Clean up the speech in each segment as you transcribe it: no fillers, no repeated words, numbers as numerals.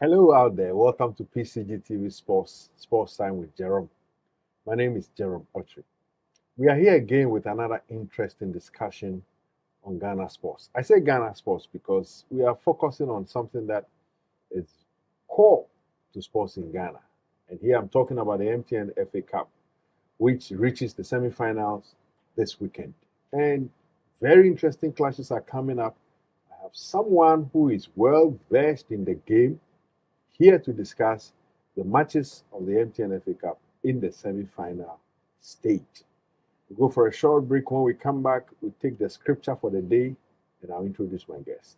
Hello out there. Welcome to Pcgtv Sports Time with Jerome. My name is Jerome Autry. We are here again with another interesting discussion on Ghana sports. I say Ghana sports because we are focusing on something that is core to sports in Ghana. And here I'm talking about the MTN FA Cup, which reaches the semi-finals this weekend. And very interesting clashes are coming up. I have someone who is well versed in the game here to discuss the matches of the MTN FA Cup in the semi-final stage. We'll go for a short break. When we come back, we take the scripture for the day, and I'll introduce my guest.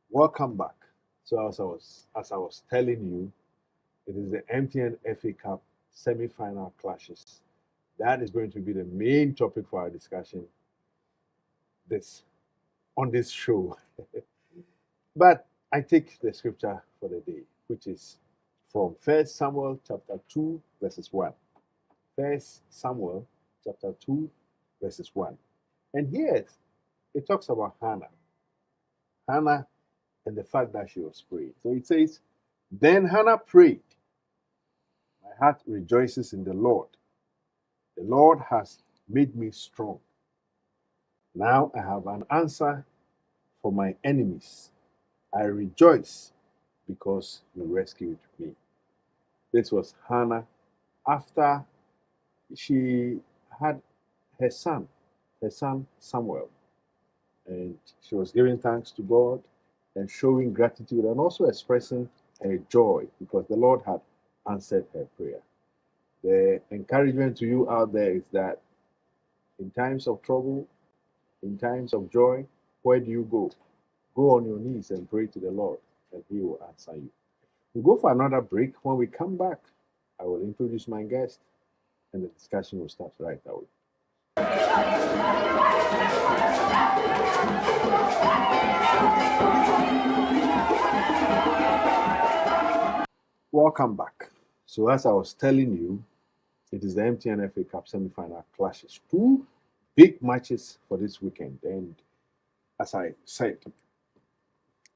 Welcome back. So as I was telling you, it is the MTN FA Cup semi-final clashes. That is going to be the main topic for our discussion on this show. But I take the scripture for the day, which is from 1 Samuel chapter 2, verses 1. 1 Samuel chapter 2, verses 1. And here it talks about Hannah. Hannah and the fact that she was praying. So it says, Then Hannah prayed, My heart rejoices in the Lord. The Lord has made me strong. Now I have an answer for my enemies. I rejoice because you rescued me. This was Hannah after she had her son Samuel. And she was giving thanks to God and showing gratitude and also expressing her joy because the Lord had answered her prayer. The encouragement to you out there is that in times of trouble, in times of joy, where do you go? Go on your knees and pray to the Lord, and He will answer you. We'll go for another break. When we come back, I will introduce my guest, and the discussion will start right away. Welcome back. So, as I was telling you, it is the MTN FA Cup semi-final clashes. Two big matches for this weekend. And as I said,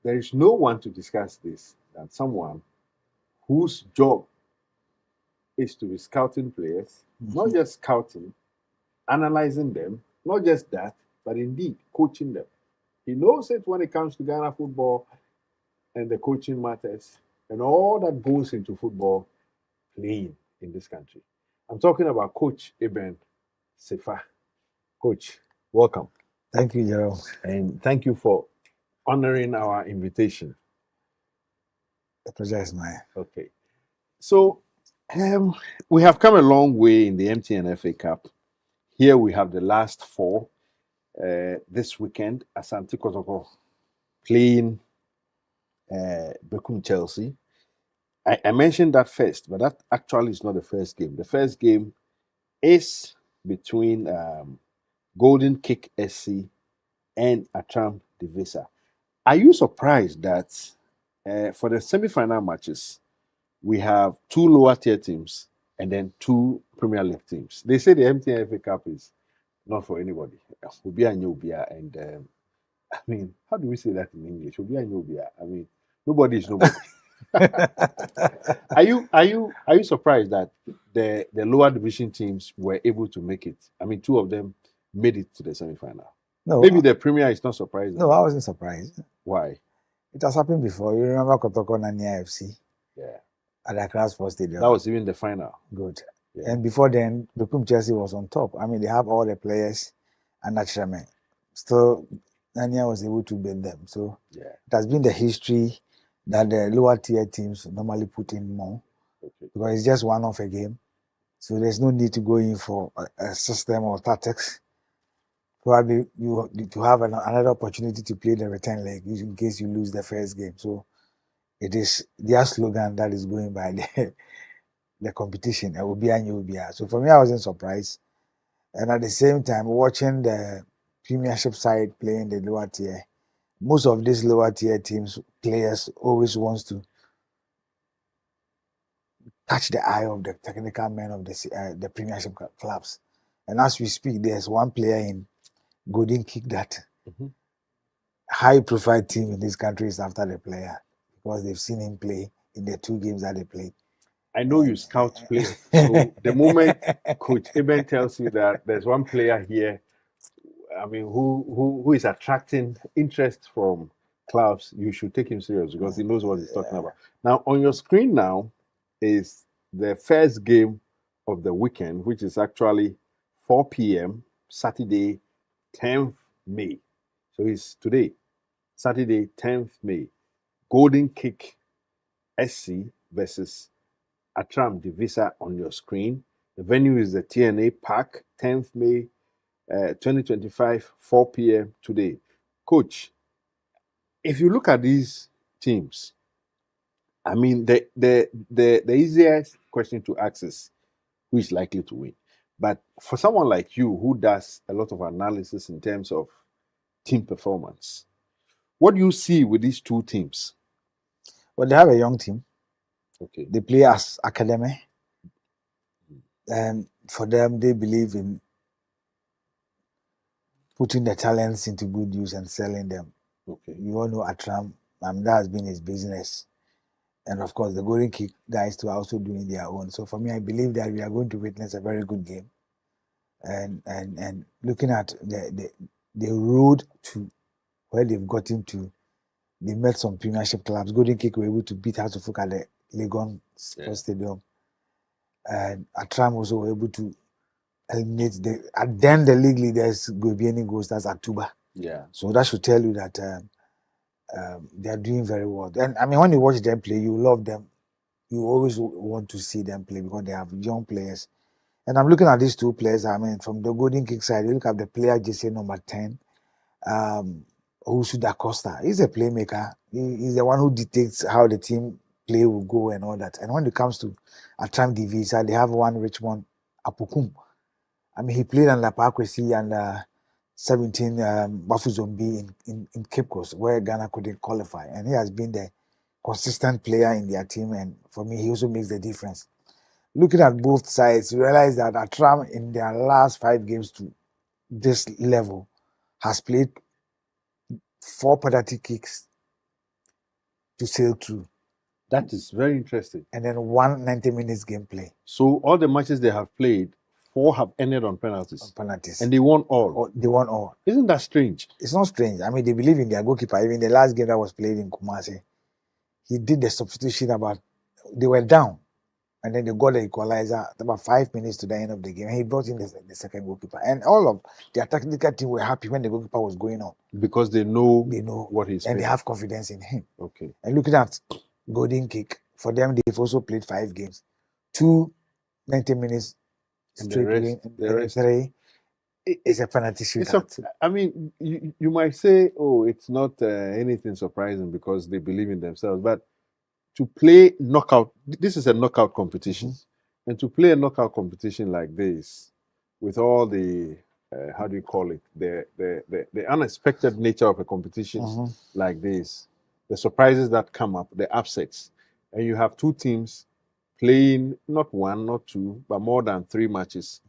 there is no one to discuss this than someone whose job is to be scouting players, not just scouting, analyzing them, not just that, but indeed coaching them. He knows it when it comes to Ghana football and the coaching matters and all that goes into football playing in this country. I'm talking about Coach Eben Sefa. Coach, welcome. Thank you, Jerome. And thank you for honoring our invitation. The pleasure is mine. Okay. So we have come a long way in the MTN FA Cup. Here we have the last four this weekend. Asante Kotoko playing Bekum Chelsea. I mentioned that first, but that actually is not the first game. The first game is between Golden Kick SC and Atram Divisa. Are you surprised that for the semi-final matches, we have two lower tier teams and then two Premier League teams? They say the MTN FA Cup is not for anybody. Ubia and Ubia, and I mean, how do we say that in English? Ubia and Ubia. I mean, nobody is nobody. Are you surprised that the lower division teams were able to make it? I mean, two of them made it to the semi-final. No, Maybe the Premier is not surprised. no, I wasn't surprised. Why? It has happened before. You remember Kotoko Nania FC Yeah, at the Accra Sports Stadium? that was even the final. Good. Yeah. And before then, Bekum Chelsea was on top. I mean, they have all the players and naturally, still Nania was able to beat them. So Yeah. it has been the history that the lower tier teams normally put in more because it's just one off a game. So there's no need to go in for a system or tactics. Probably you to have another opportunity to play the return leg in case you lose the first game. So it is their slogan that is going by the competition. It will be and you will be. So for me, I wasn't surprised. And at the same time, watching the Premiership side playing the lower tier, most of these lower tier teams players always wants to catch the eye of the technical men of the Premiership clubs. And as we speak, there's one player in Golden Kick that Mm-hmm. high-profile team in this country is after the player because they've seen him play in the 2 games that they played. I know you scout players. So the moment Coach Eben tells you that there's one player here, I mean, who is attracting interest from clubs, you should take him serious because he knows what he's talking about. Now, on your screen now is the first game of the weekend, which is actually 4 p.m. Saturday, 10th May. So it's today, Saturday, 10th May. Golden Kick SC versus Atram Divisa on your screen. The venue is the TNA Park, 10th May 2025, 4 p.m. today. Coach, if you look at these teams, I mean, the easiest question to ask is who is likely to win. But for someone like you who does a lot of analysis in terms of team performance, what do you see with these two teams? Well, they have a young team. Okay. They play as academy. And for them, they believe in putting the talents into good use and selling them. Okay. You all know Atram, that has been his business. And of course, the Golden Kick guys too are also doing their own. So for me, I believe that we are going to witness a very good game. And looking at the road to where they've gotten to, they met some Premiership clubs. Golden Kick were able to beat House of Folk at the Legon Sports Stadium. And Atram also were able to eliminate the league leaders Gobiani Ghost, that's Atuba. Yeah. So that should tell you that they are doing very well. And I mean, when you watch them play, you love them. You always want to see them play because they have young players. And I'm looking at these two players. I mean, from the Golden Kick side, you look at the player JC number 10, Usuda Costa. He's a playmaker. He's the one who dictates how the team play will go and all that. And when it comes to Atram Divisa, they have one Richmond Apukum. I mean, he played under Parkwesi and 17 Bafu Zombie in Cape Coast, where Ghana couldn't qualify. And he has been the consistent player in their team. And for me, he also makes the difference. Looking at both sides, you realize that Atram in their last 5 games to this level has played 4 penalty kicks to sail through. That is very interesting. And then 1 90 minutes gameplay. So all the matches they have played, 4 have ended on penalties. And they won all. They won all. Isn't that strange? It's not strange. I mean, they believe in their goalkeeper. Even the last game that was played in Kumasi, he did the substitution they were down. And then they got the equalizer about 5 minutes to the end of the game. And he brought in the second goalkeeper. And all of their technical team were happy when the goalkeeper was going on. Because they know what he's and they have confidence in him. Okay. And looking at Golden Kick, for them, they've also played 5 games. 2 90 minutes straight win. The rest 3 is a penalty shootout. I mean, you might say, oh, it's not anything surprising because they believe in themselves. But to play knockout, this is a knockout competition. Mm-hmm. And to play a knockout competition like this, with all the, how do you call it, the unexpected nature of a competition like this, the surprises that come up, the upsets, and you have 2 teams playing not 1, not 2, but more than 3 matches,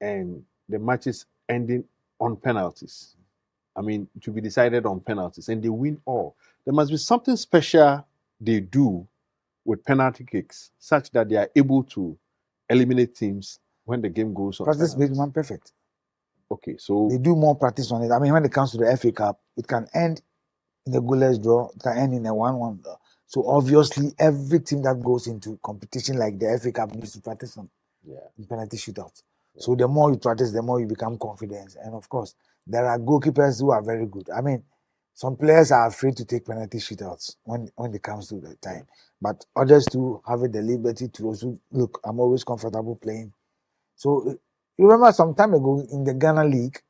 and the matches ending on penalties. I mean, to be decided on penalties, and they win all. There must be something special they do with penalty kicks such that they are able to eliminate teams when the game goes on. Practice makes man perfect. Okay, so they do more practice on it. I mean, when it comes to the FA Cup, it can end in a goalless draw, it can end in a 1-1. So obviously, every team that goes into competition like the FA Cup needs to practice on penalty shootouts. Yeah. So the more you practice, the more you become confident. And of course, there are goalkeepers who are very good. I mean, some players are afraid to take penalty shootouts when it comes to the time. But others too have the liberty to also, look, I'm always comfortable playing. So you remember some time ago in the Ghana League,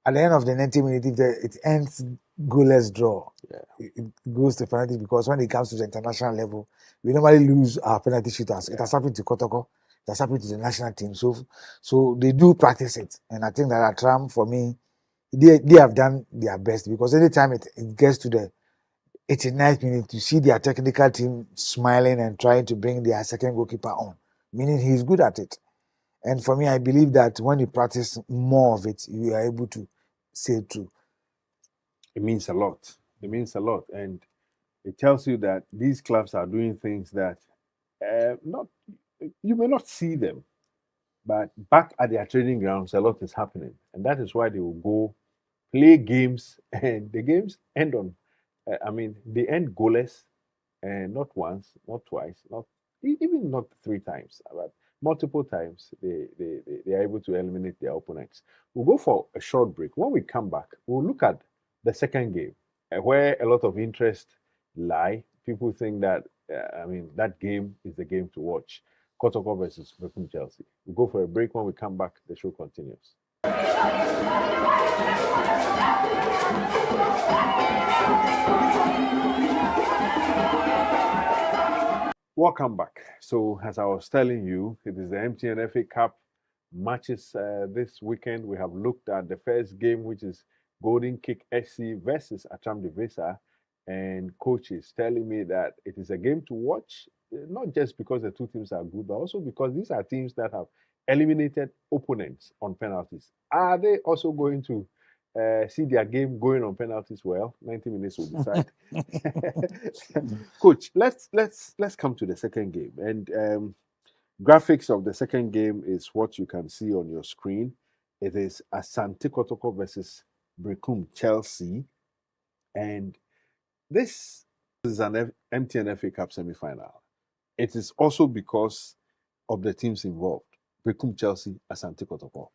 at the end of the 90 minutes, if it ends goalless draw, it goes to penalty, because when it comes to the international level, we normally lose our penalty shootouts. It has happened to Kotoko, it has happened to the national team. So they do practice it. And I think that Atram, for me, they have done their best, because anytime it gets to the 89th minute, you see their technical team smiling and trying to bring their second goalkeeper on, meaning he's good at it. And for me, I believe that when you practice more of it, you are able to say true. It means a lot. It means a lot. And it tells you that these clubs are doing things that not you may not see them, but back at their training grounds, a lot is happening. And that is why they will go play games, and the games end on, they end goalless, and not once, not twice, not even not three times, but multiple times they are able to eliminate their opponents. We'll go for a short break. When we come back, we'll look at the second game, where a lot of interest lie. People think that that game is the game to watch. Kotoko versus Brooklyn Chelsea. We'll go for a break. When we come back, the show continues. Welcome back. So, as I was telling you, it is the MTN FA Cup matches this weekend. We have looked at the first game, which is Golden Kick SC versus Atram Devesa, and coach is telling me that it is a game to watch, not just because the two teams are good, but also because these are teams that have eliminated opponents on penalties. Are they also going to see their game going on penalties? Well, 90 minutes will decide. Coach, let's come to the second game, and graphics of the second game is what you can see on your screen. It is Asante Kotoko versus Brecum Chelsea, and this is an MTN FA Cup semi-final. It is also because of the teams involved: Brecum Chelsea, Asante Kotoko.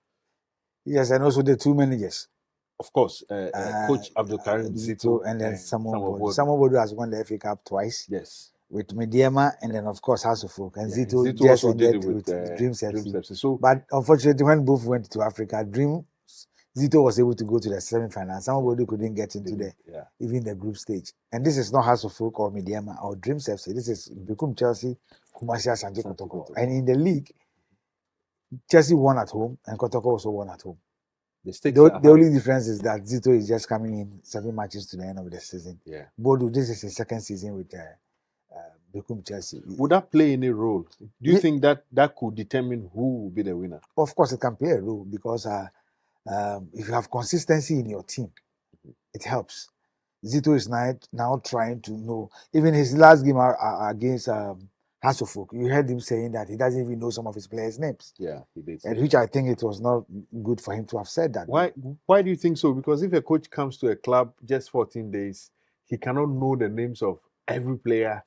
Yes, and also the two managers. Of course, Coach Abdul Karim Zito and then Samuel Bodu. Samuel Bodu has won the FA Cup twice. Yes. With Mediema and then of course House of Folk. And Zito just also did ended it with Dreams FC. So, but unfortunately, when both went to Africa, Zito was able to go to the semi-final. Samuel Bodu couldn't get into even the group stage. And this is not House of Folk or Mediema or Dreams FC. This is Brecum Chelsea, Kumasi Asante Kotoko. And in the league, Chelsea won at home and Kotoko also won at home. The only difference is that Zito is just coming in 7 matches to the end of the season. Yeah. Bodu, this is his second season with Brecum Chelsea. Would that play any role? Do you think that could determine who will be the winner? Of course, it can play a role because if you have consistency in your team, it helps. Zito is now trying to know. Even his last game against Hasselfolk, you heard him saying that he doesn't even know some of his players' names. Yeah, he did. And which I think it was not good for him to have said that. Why do you think so? Because if a coach comes to a club just 14 days, he cannot know the names of every player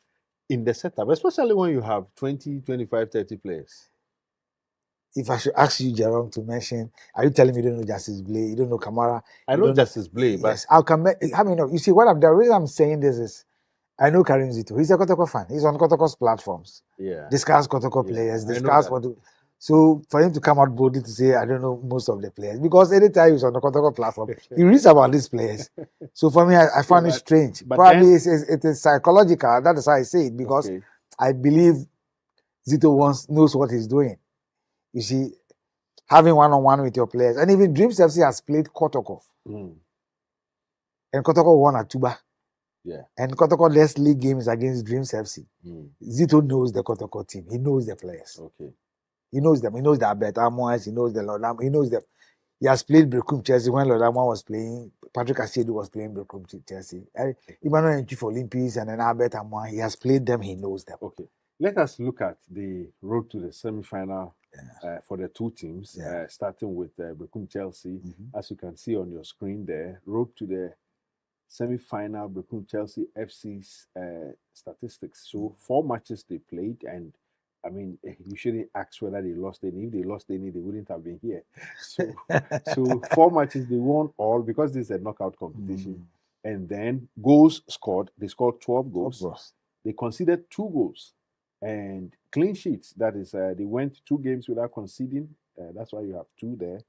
in the setup, especially when you have 20, 25, 30 players. If I should ask you, Jerome, to mention, are you telling me you don't know Justice Blay, you don't know Kamara? I know Justice Blay, but yes, you see, the reason I'm saying this is I know Karim Zito. He's a Kotoko fan. He's on Kotoko's platforms. Yeah. Discuss Kotoko players. Discuss what. So for him to come out boldly to say, I don't know most of the players, because anytime he's on the Kotoko platform, he reads about these players. So for me, I find it strange. Probably it is psychological. That is how I say it, because I believe Zito knows what he's doing. You see, having one-on-one with your players. And even Dreams FC has played Kotoko. And Kotoko won at Tuba. Yeah. And Kotoko less league games against Dreams FC. Zito knows the Kotoko team. He knows the players. Okay. He knows them. He knows the Albert Amoas. He knows the Lodam. He knows them. He has played Brecum Chelsea when Lodama was playing. Patrick Asiedu was playing Brecum Chelsea. Emmanuel Chief Olympics and then Albert Amoa. He has played them. He knows them. Okay. Let us look at the road to the semi-final for the two teams, starting with Brecum Chelsea. As you can see on your screen there, road to the semi-final, Brecum Chelsea FC's statistics. So 4 matches they played, and I mean, you shouldn't ask whether they lost any. If they lost any, they wouldn't have been here. So 4 matches they won all, because this is a knockout competition. And then goals scored, they scored 12 goals. They conceded 2 goals. And clean sheets, that is, they went 2 games without conceding. That's why you have 2 there.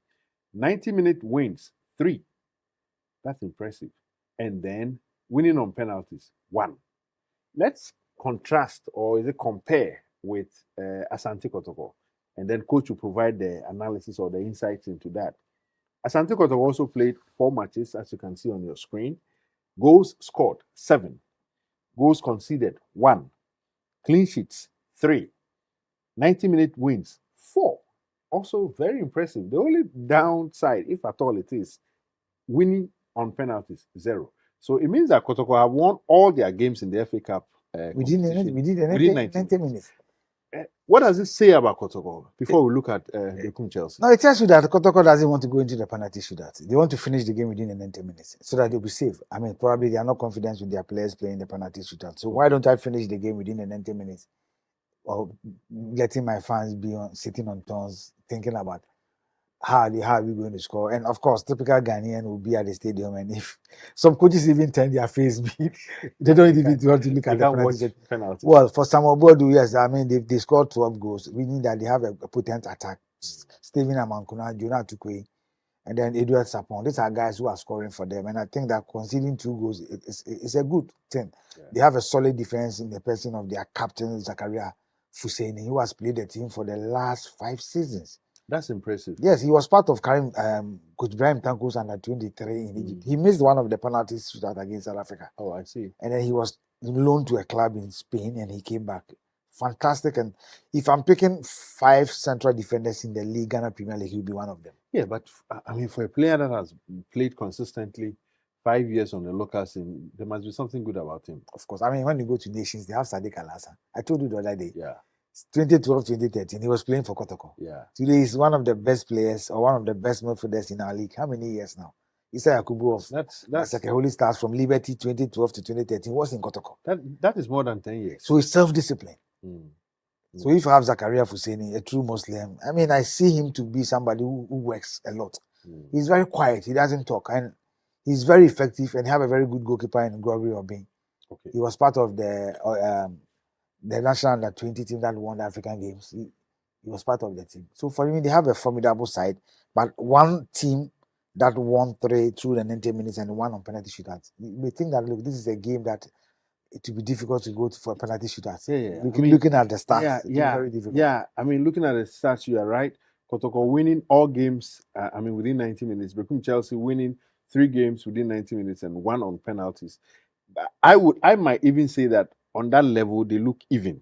90-minute wins, 3. That's impressive. And then winning on penalties, 1. Let's contrast, or is it compare, with Asante Kotoko. And then coach will provide the analysis or the insights into that. Asante Kotoko also played 4 matches, as you can see on your screen. Goals scored, 7. Goals conceded, 1. Clean sheets, 3. 90-minute wins, 4. also very impressive. The only downside, if at all it is, winning on penalties, 0. So it means that Kotoko have won all their games in the FA Cup within competition within 90 minutes. What does it say about Kotoko before we look at Bekum Chelsea? No, it tells you that Kotoko doesn't want to go into the penalty shootout. They want to finish the game within the 90 minutes so that they'll be safe. I mean, probably they are not confident with their players playing the penalty shootout. So why don't I finish the game within the 90 minutes? Or letting my fans be sitting on turns thinking about how are we going to score? And of course, typical Ghanaian will be at the stadium, and if some coaches even turn their face, they don't even want to look at the penalty. Well, for Samuel Bodu, yes, I mean they scored 12 goals, meaning that they have a potent attack. Stephen Amankuna, Jonah Tukwe, and then Edward Sapon. These are guys who are scoring for them, and I think that conceding 2 goals is a good thing. Yeah. They have a solid defense in the person of their captain Zakaria Fuseni, who has played the team for the last 5 seasons. That's impressive. Yes, he was part of Karim, Coach Brian Tanko's under 23 in Egypt. He missed one of the penalties shootout against South Africa. Oh, I see. And then he was loaned to a club in Spain, and he came back. Fantastic. And if I'm picking 5 central defenders in the league, Ghana Premier League, he'll be one of them. Yeah, but I mean, for a player that has played consistently 5 years on the local scene, there must be something good about him. Of course. I mean, when you go to Nations, they have Sadiq Alhassan. I told you the other day. Yeah. 2012, 2013, he was playing for Kotoko. Yeah. Today he's one of the best players or one of the best midfielders in our league. How many years now? Issa Yakubu of Asake Holy Stars from Liberty 2012 to 2013 was in Kotoko. That is more than 10 years. So it's self-discipline. So if you have Zakaria Fuseni, a true Muslim, I mean, I see him to be somebody who works a lot. He's very quiet. He doesn't talk. And he's very effective and have a very good goalkeeper in Gregory Obin. Okay. He was part of the national under 20 team that won the African Games. He was part of the team. So for me, they have a formidable side, but one team that won 3 through the 90 minutes and 1 on penalty shootouts. We think that, look, this is a game that it will be difficult to go for a penalty shootout. Yeah. Looking at the stats, very difficult. Yeah, I mean, looking at the stats, you are right. Kotoko winning all games, within 90 minutes. Bekum Chelsea winning 3 games within 90 minutes and 1 on penalties. I might even say that on that level they look even.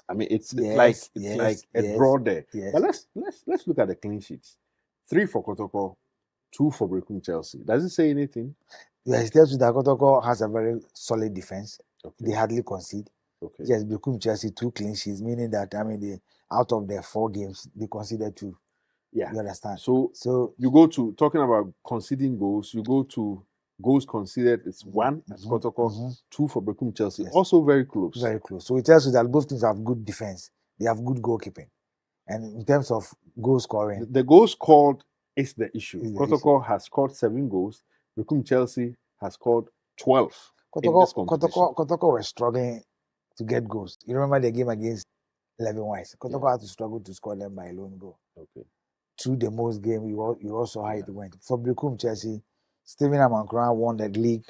I mean, it's like a draw there. Yes. But let's look at the clean sheets. 3 for Kotoko, 2 for Bekum Chelsea. Does it say anything? Yes, it tells you that Kotoko has a very solid defense. Okay. They hardly concede. Okay. Yes, Bekum Chelsea 2 clean sheets, meaning that out of their 4 games they conceded 2. Yeah, you understand. So you go to talking about conceding goals. You go to goals conceded. It's 1 as Kotoko, 2 for Bekum Chelsea. Yes. Also very close. Very close. So it tells you that both teams have good defense. They have good goalkeeping, and in terms of goal scoring, the goals scored is the issue. Kotoko has scored 7 goals. Bekum Chelsea has scored 12. Kotoko were struggling to get goals. You remember the game against 11 Wise? Kotoko had to struggle to score them by a lone goal. Okay. Through the most game, you also how it went. For Bekum Chelsea, Stephen Amankura won the league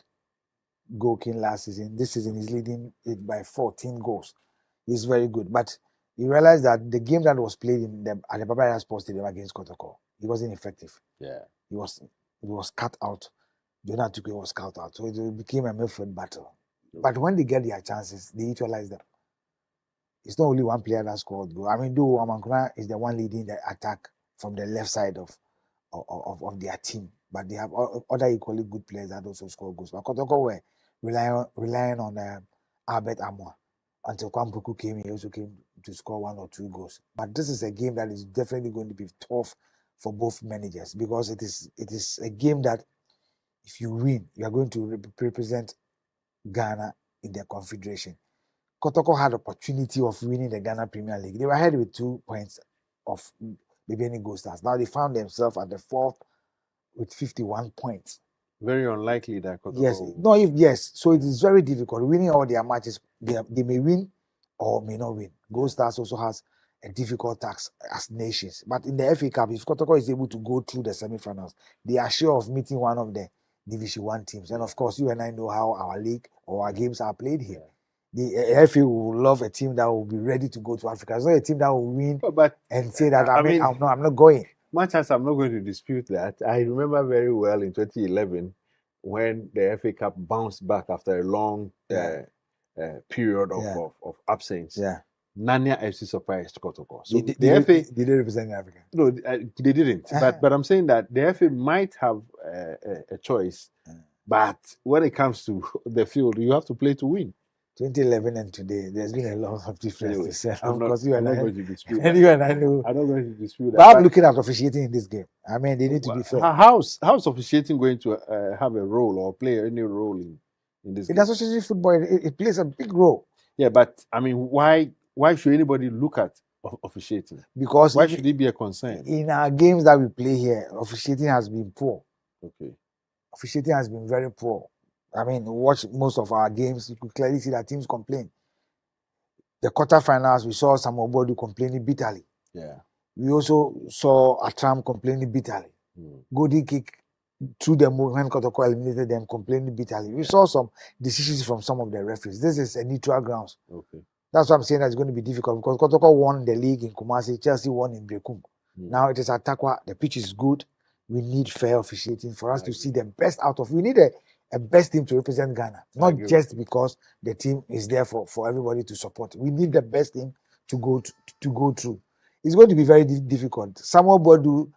goal king last season. This season he's leading it by 14 goals. He's very good. But you realize that the game that was played at the Baba Sports Stadium against Kotoko, he wasn't effective. Yeah. He was cut out. Jonah Tukwe was cut out. So it became a midfield battle. Okay. But when they get their chances, they utilize them. It's not only one player that scored goal. I mean, though Amankura is the one leading the attack from the left side of their team, but they have other equally good players that also score goals. But Kotoko were relying on Albert Amwa until Kwampuku came. He also came to score 1 or 2 goals. But this is a game that is definitely going to be tough for both managers because it is a game that if you win, you are going to represent Ghana in the Confederation. Kotoko had opportunity of winning the Ghana Premier League. They were ahead with 2 points of Bibeni Gold Stars. Now they found themselves at the 4th with 51 points. Very unlikely that Kotoko. Yes. So it is very difficult. Winning all their matches, they may win or may not win. Gold Stars also has a difficult task as nations. But in the FA Cup, if Kotoko is able to go through the semi-finals, they are sure of meeting one of the Division 1 teams. And of course, you and I know how our league or our games are played here. The FA will love a team that will be ready to go to Africa. It's not a team that will win and say that I'm not going. Much as I'm not going to dispute that, I remember very well in 2011 when the FA Cup bounced back after a long period of absence. Yeah. Nanya FC surprised Kotoko. So Did the FA they represent Africa? No, they didn't. But I'm saying that the FA might have a choice. But when it comes to the field, you have to play to win. 2011 and today, there's been a lot of differences. Anyway, Of course, you and I, going to dispute and you and I know. I'm not going to dispute that. But I'm looking at officiating in this game. I mean, they need to be fair. How's officiating going to have a role or play any role in this game? In association football, it plays a big role. Yeah, but I mean, why should anybody look at officiating? Because why should it be a concern? In our games that we play here, officiating has been poor. Okay. Officiating has been very poor. I mean, watch most of our games, you could clearly see that teams complain. The quarterfinals, we saw Samuel Bodu complaining bitterly. Yeah. We also saw Atram complaining bitterly. Golden kick through them when Kotoko eliminated them, complaining bitterly. We saw some decisions from some of the referees. This is a neutral grounds. Okay. That's why I'm saying that it's going to be difficult because Kotoko won the league in Kumasi, Chelsea won in Brekum. Now it is at Takwa. The pitch is good. We need fair officiating for us to see the best out of. We need a best team to represent Ghana, not just because the team is there for everybody to support. We need the best team to go through. It's going to be very difficult. Samuel Bodu,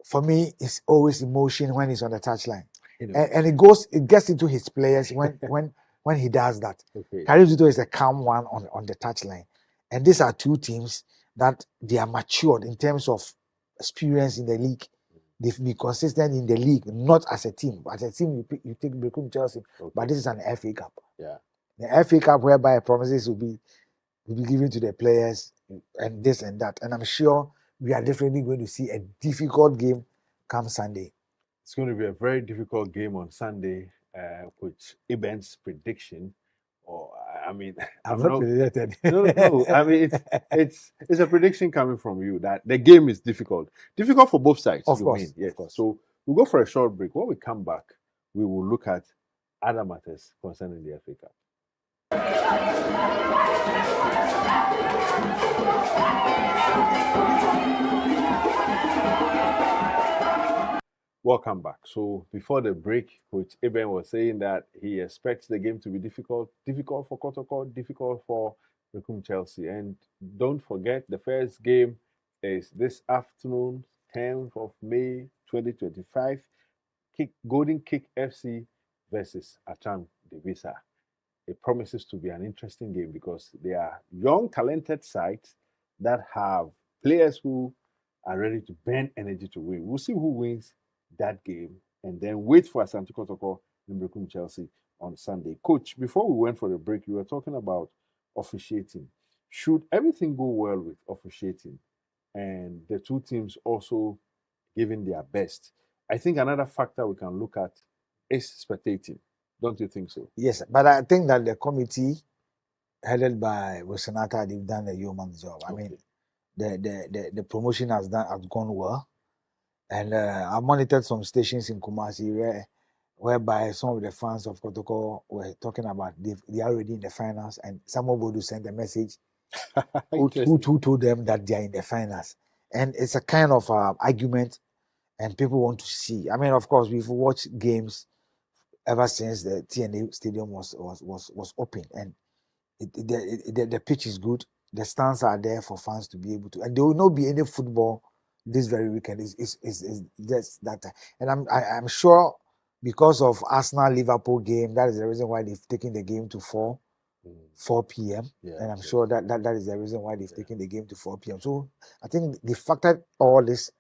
for me, is always emotion when he's on the touchline, and it gets into his players when he does that. Okay. Karizuto is a calm one on the touchline, and these are two teams that they are matured in terms of experience in the league. They've been consistent in the league, not as a team. As a team, you take Brekum Chelsea, but this is an FA Cup. Yeah, the FA Cup whereby promises will be given to the players and this and that. And I'm sure we are definitely going to see a difficult game come Sunday. It's going to be a very difficult game on Sunday, which Iben's prediction. Or I mean, I'm not predicted. No. I mean, it's a prediction coming from you that the game is difficult for both sides. Of course, yes. Of course. So we'll go for a short break. When we come back, we will look at other matters concerning the FA Cup. Welcome back. So before the break, Coach Eben was saying that he expects the game to be difficult for Kotoko, difficult for Brekum Chelsea. And don't forget, the first game is this afternoon, 10th of May, 2025. Golden Kick FC versus Acham Devisa. It promises to be an interesting game because they are young, talented sides that have players who are ready to burn energy to win. We'll see who wins that game and then wait for Asante Kotoko and Brekum Chelsea on Sunday. Coach, before we went for the break, you were talking about officiating. Should everything go well with officiating and the two teams also giving their best, I think another factor we can look at is spectating. Don't you think so? Yes, but I think that the committee headed by Wilsonata, they've done a yeoman's job. I mean, the promotion has gone well. And I monitored some stations in Kumasi whereby some of the fans of Kotoko were talking about they are already in the finals, and Samuel Bodu sent a message who told them that they are in the finals. And it's a kind of argument, and people want to see. I mean, of course, we've watched games ever since the TNA Stadium was open, and the pitch is good. The stands are there for fans to be able to, and there will not be any football this very weekend. Is just that, and I'm sure because of Arsenal Liverpool game, that is the reason why they've taken the game to 4 p.m. And I'm sure that is the reason why they've taken the game to 4 p.m. So I think they factored all this,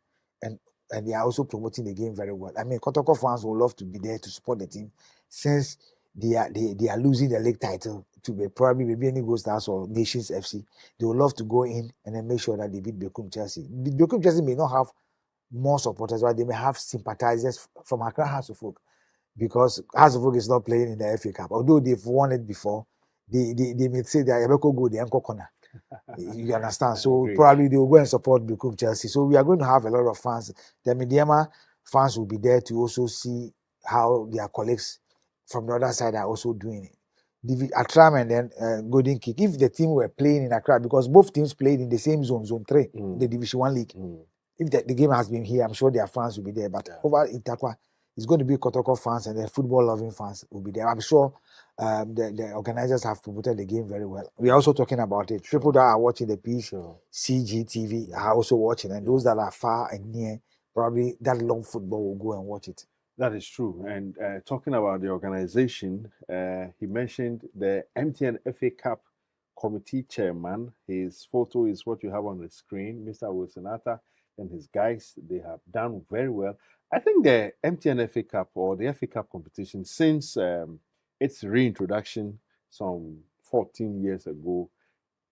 and they are also promoting the game very well. I mean, Kotoko fans will love to be there to support the team since they are losing the league title to be probably maybe any Ghost Stars or Nations FC. They would love to go in and then make sure that they beat Brekum Chelsea. Brekum Chelsea may not have more supporters, but they may have sympathizers from Accra House of Folk, because House of Folk is not playing in the FA Cup. Although they've won it before, they may say that Yabeko go the Anko corner. You understand? So probably they will go and support Brekum Chelsea. So we are going to have a lot of fans. The Mediama fans will be there to also see how their colleagues from the other side are also doing it. Atram and then Golden Kick. If the team were playing in Accra, because both teams played in the same zone 3, the Division 1 league. If the game has been here, I'm sure their fans will be there. But over in Takwa, it's going to be Kotoko fans and the football loving fans will be there. I'm sure the organizers have promoted the game very well. We are also talking about it. Sure. People that are watching the Pcgtv are also watching, and those that are far and near, probably that long football will go and watch it. That is true. And talking about the organization, he mentioned the MTN FA Cup committee chairman. His photo is what you have on the screen, Mr. Wilson Atta and his guys. They have done very well. I think the MTN FA Cup or the FA Cup competition, since its reintroduction some 14 years ago,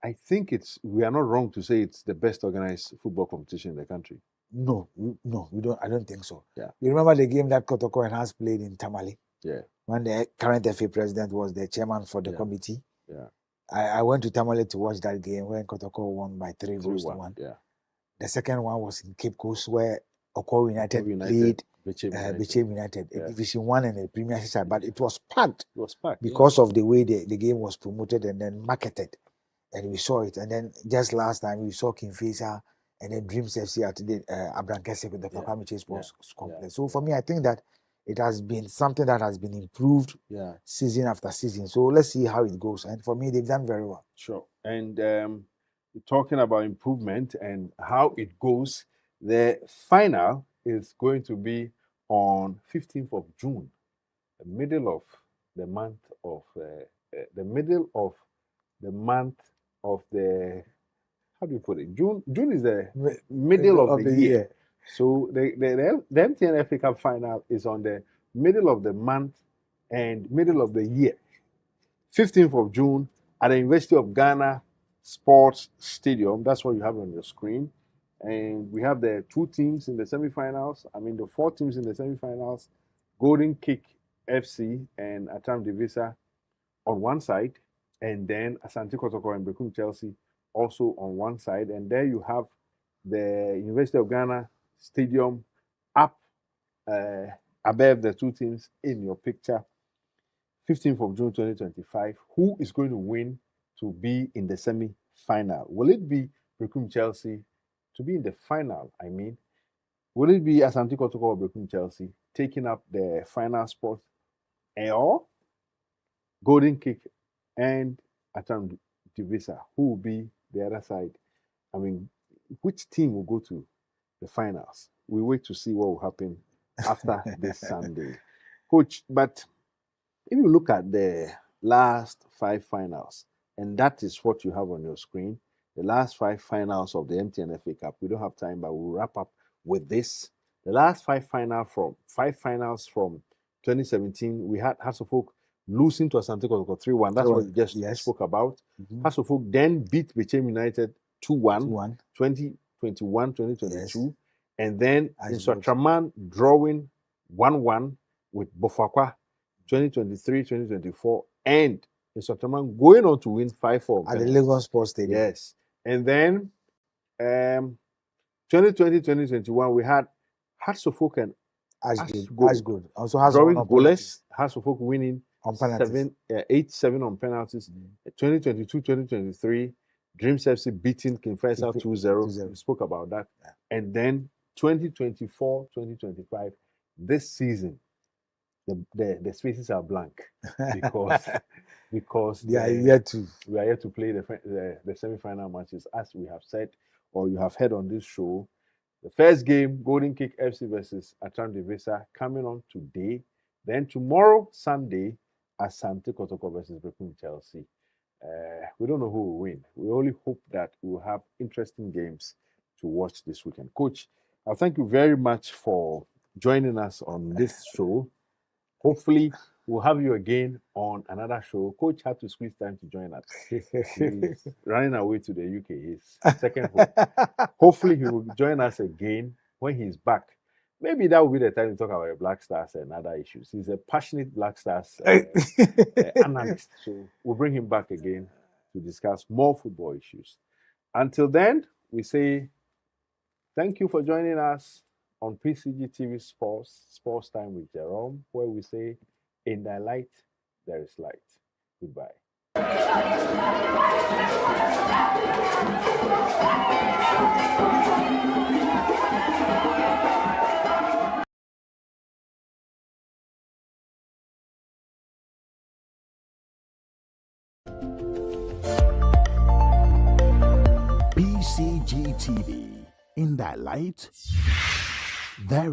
I think we are not wrong to say it's the best organized football competition in the country. No, we don't. I don't think so. Yeah. You remember the game that Kotoko and Hans played in Tamale? Yeah. When the current FA president was the chairman for the committee. Yeah. I went to Tamale to watch that game when Kotoko won by 3-1. Yeah. The second one was in Cape Coast where Okoro United played Bechem United, a Division 1 and a Premiership side, but it was packed. It was packed because of the way the game was promoted and then marketed, and we saw it. And then just last time we saw Kingfisher and then Dreams FC at the Abrankese with the Pakwamiche Sports Complex. So for me, I think that it has been something that has been improved season after season. So let's see how it goes. And for me, they've done very well. Sure. And talking about improvement and how it goes, the final is going to be on 15th of June, the middle of the month of how do you put it? June is the middle of the year. So the MTN FA Cup final is on the middle of the month and middle of the year. 15th of June at the University of Ghana Sports Stadium. That's what you have on your screen. And we have the two teams in the semifinals. The four teams in the semifinals. Golden Kick FC and Atam Divisa on one side. And then Asante Kotoko and Bekum Chelsea also on one side. And there you have the University of Ghana Stadium up above the two teams in your picture. 15th of June 2025. Who is going to win to be in the semi-final? Will it be Bekum Chelsea to be in the final? Will it be Asante Kotoko or Bekum Chelsea taking up the final spot, or Golden Kick and Atam Divisa? Who will be the other side? Which team will go to the finals? We wait to see what will happen after this Sunday, Coach. But if you look at the last 5 finals, and that is what you have on your screen, the last 5 finals of the MTN FA Cup. We don't have time, but we'll wrap up with this. The last 5 finals from 2017, we had Hearts of Oak losing to Asante Kotoko 3-1. That's what we just spoke about. Hearts of Oak then beat Bechem United 2-1, 2021, 2022. And then in Sotraman drawing 1-1 with Bofakwa 2023, 2024. And in Sotraman going on to win 5-4 at the Lagos Sports Stadium. Yes. And then 2020, 2021, we had Hearts of Oak and Ashgood. Also has drawing goalless. Hearts of Oak winning on penalties. 8-7 on penalties. 2022, 2023, Dreams FC beating Kingfisher 2-0. We spoke about that. And then 2024, 2025, this season, the spaces are blank because we are yet to play the semi-final matches, as we have said, or you have heard on this show. The first game, Golden Kick FC versus Atam Divisa, coming on today. Then tomorrow, Sunday, Asante Kotoko versus Bekum Chelsea. We don't know who will win. We only hope that we will have interesting games to watch this weekend. Coach, I thank you very much for joining us on this show. Hopefully, we'll have you again on another show. Coach had to squeeze time to join us. He's running away to the UK. His second home. Hopefully, he will join us again when he's back. Maybe that will be the time to talk about the Black Stars and other issues. He's a passionate Black Stars analyst. So we'll bring him back again to discuss more football issues. Until then, we say thank you for joining us on Pcgtv Sports Time with Jerome, where we say, in thy light, there is light. Goodbye. Pcgtv. In that light, there is